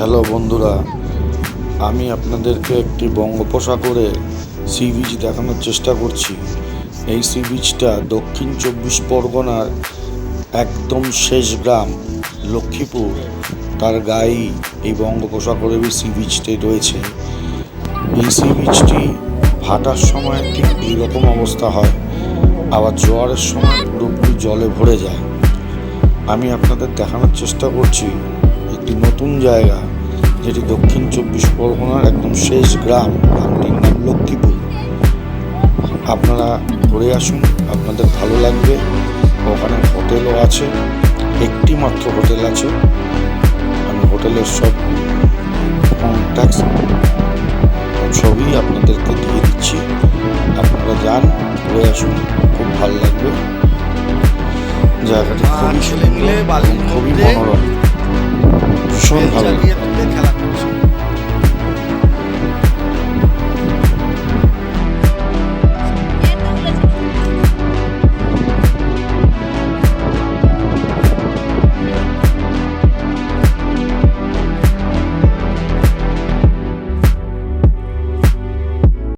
Hello বন্ধুরা, আমি আপনাদেরকে একটি বঙ্গোপসাগরে সি বিচ দেখানোর চেষ্টা করছি। এই সি বিচটা দক্ষিণ 24 পরগনার একদম শেষ গ্রাম লক্ষ্মীপুর, তার গায়েই এই বঙ্গোপসাগরের সি বিচটি রয়েছে। এই সি বিচটি ভাটার সময় ঠিক এইরকম অবস্থা হয়, আবার জোয়ারের সময় পুরোপুরি জলে ভরে যায়। আমি আপনাদের দেখানোর চেষ্টা করছি একটি নতুন জায়গা, যেটি দক্ষিণ 24 পরগনার একদম শেষ গ্রামটির নাম লক্ষ্মীপুর। আপনারা ঘুরে আসুন, আপনাদের ভালো লাগবে। ওখানে হোটেলও আছে, একটি মাত্র হোটেল আছে। আমি হোটেলের সব কন্ট্যাক্ট ছবি আপনাদেরকে দিয়ে দিচ্ছি। আপনারা যান, ঘুরে আসুন, খুব ভালো লাগবে। জায়গাটি খুবই সুন্দর, খুবই মনোরম, ভীষণ ভালো।